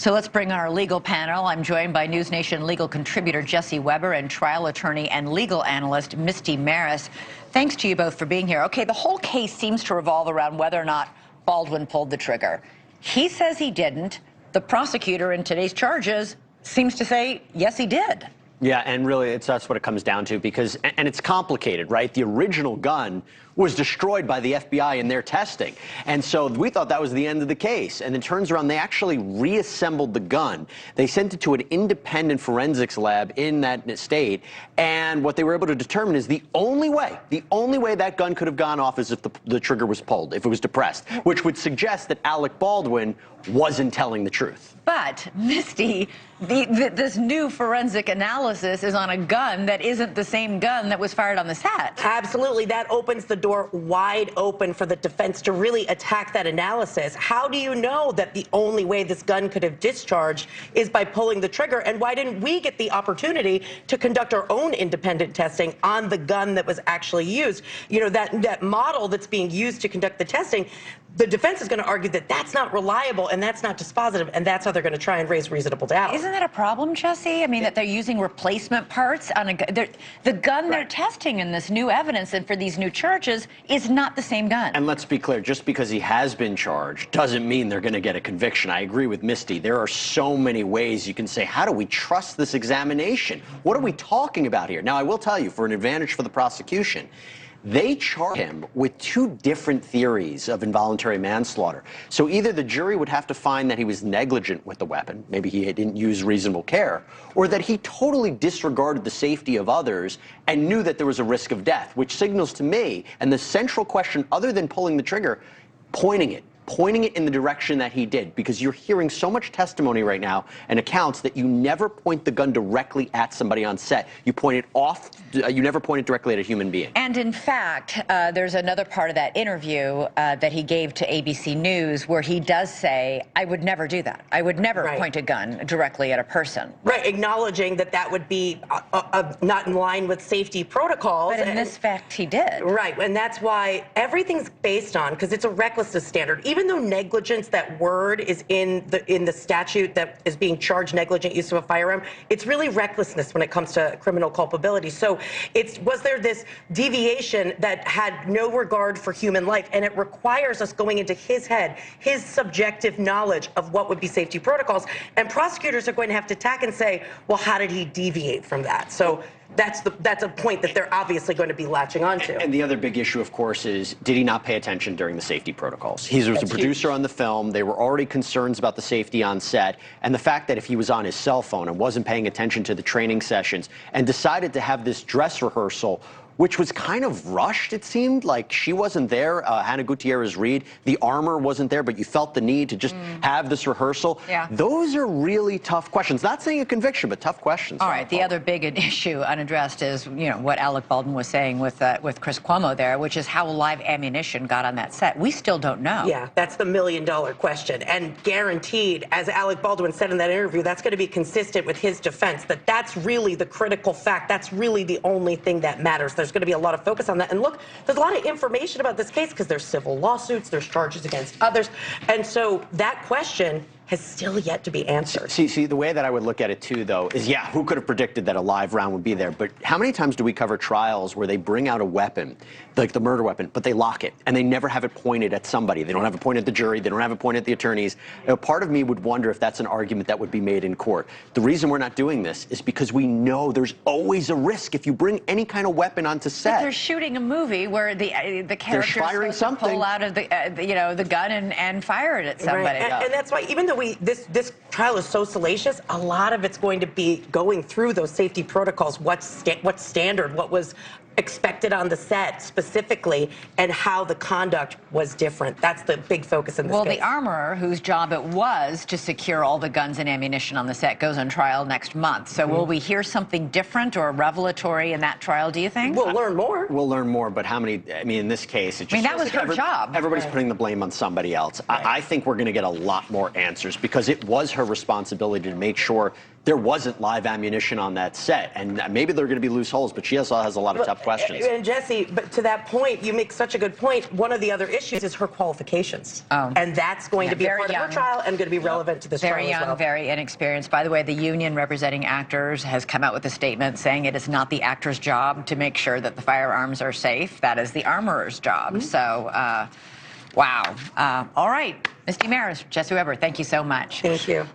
So let's bring on our legal panel. I'm joined by News Nation legal contributor Jesse Weber and trial attorney and legal analyst Misty Marris. Thanks to you both for being here. Okay, the whole case seems to revolve around whether or not Baldwin pulled the trigger. He says he didn't. The prosecutor in today's charges seems to say, yes, he did. Yeah, and really, that's what it comes down to, because, and it's complicated, right? The original gun was destroyed by the FBI in their testing. And so we thought that was the end of the case. And it turns around, they actually reassembled the gun. They sent it to an independent forensics lab in that state. And what they were able to determine is the only way that gun could have gone off is if the trigger was pulled, if it was depressed, which would suggest that Alec Baldwin wasn't telling the truth. But, Misty, this new forensic analysis is on a gun that isn't the same gun that was fired on the set. Absolutely. That opens the door wide open for the defense to really attack that analysis. How do you know that the only way this gun could have discharged is by pulling the trigger? And why didn't we get the opportunity to conduct our own independent testing on the gun that was actually used? You know, that model that's being used to conduct the testing, the defense is going to argue that that's not reliable and that's not dispositive, and that's how they're going to try and raise reasonable doubt. Isn't that a problem, Jesse? I mean, that they're using replacement parts on a gun. The gun they're testing in this new evidence and for these new charges is not the same gun. And let's be clear, just because he has been charged doesn't mean they're going to get a conviction. I agree with Misty. There are so many ways you can say, how do we trust this examination? What are we talking about here? Now, I will tell you, for an advantage for the prosecution, they charge him with two different theories of involuntary manslaughter. So either the jury would have to find that he was negligent with the weapon, maybe he didn't use reasonable care, or that he totally disregarded the safety of others and knew that there was a risk of death, which signals to me, and the central question, other than pulling the trigger, pointing it in the direction that he did, because you're hearing so much testimony right now and accounts that you never point the gun directly at somebody on set. You point it off, you never point it directly at a human being. And in fact, there's another part of that interview that he gave to ABC News where he does say, I would never do that. I would never point a gun directly at a person. Right, acknowledging that that would be not in line with safety protocols. But in this fact, he did. Right, and that's why everything's based on, because it's a recklessness standard. Even though negligence, that word, is in the statute that is being charged, negligent use of a firearm, it's really recklessness when it comes to criminal culpability. So was there this deviation that had no regard for human life, and it requires us going into his head, his subjective knowledge of what would be safety protocols, and prosecutors are going to have to attack and say, well, how did he deviate from that? So that's a point that they're obviously going to be latching onto. And the other big issue, of course, is did he not pay attention during the safety protocols? He was a producer on the film. They were already concerns about the safety on set. And the fact that if he was on his cell phone and wasn't paying attention to the training sessions and decided to have this dress rehearsal, which was kind of rushed, it seemed like she wasn't there, Hannah Gutierrez-Reed, the armor wasn't there, but you felt the need to just have this rehearsal. Yeah. Those are really tough questions. Not saying a conviction, but tough questions. All right, the other big issue unaddressed is, you know, what Alec Baldwin was saying with Chris Cuomo there, which is how live ammunition got on that set. We still don't know. Yeah, that's the million-dollar question. And guaranteed, as Alec Baldwin said in that interview, that's going to be consistent with his defense, that that's really the critical fact. That's really the only thing that matters. There's going to be a lot of focus on that. And look, there's a lot of information about this case because there's civil lawsuits, there's charges against others. And so that question has still yet to be answered. See, the way that I would look at it, too, though, is, yeah, who could have predicted that a live round would be there? But how many times do we cover trials where they bring out a weapon, like the murder weapon, but they lock it, and they never have it pointed at somebody? They don't have it pointed at the jury. They don't have it pointed at the attorneys. You know, part of me would wonder if that's an argument that would be made in court. The reason we're not doing this is because we know there's always a risk if you bring any kind of weapon onto set. But they're shooting a movie where the character is supposed to pull out of the gun and fire it at somebody. Right. And that's why, even though this trial is so salacious, a lot of it's going to be going through those safety protocols. What's standard? What was expected on the set specifically, and how the conduct was different. That's the big focus in this case. Well, the armorer, whose job it was to secure all the guns and ammunition on the set, goes on trial next month. So will we hear something different or revelatory in that trial, do you think? We'll learn more. We'll learn more, but how many, I mean, in this case, it just that was her job. Everybody's putting the blame on somebody else. I think we're going to get a lot more answers because it was her responsibility to make sure there wasn't live ammunition on that set. And maybe there are going to be loose holes, but she also has a lot of tough questions. And Jesse, but to that point, you make such a good point. One of the other issues is her qualifications. Oh. And that's going to be a very part of her young. trial and going to be relevant to this Very trial young, as well. very inexperienced. By the way, the union representing actors has come out with a statement saying it is not the actor's job to make sure that the firearms are safe. That is the armorer's job. So, wow. All right. Misty Marris, Jesse Weber, thank you so much. Thank you.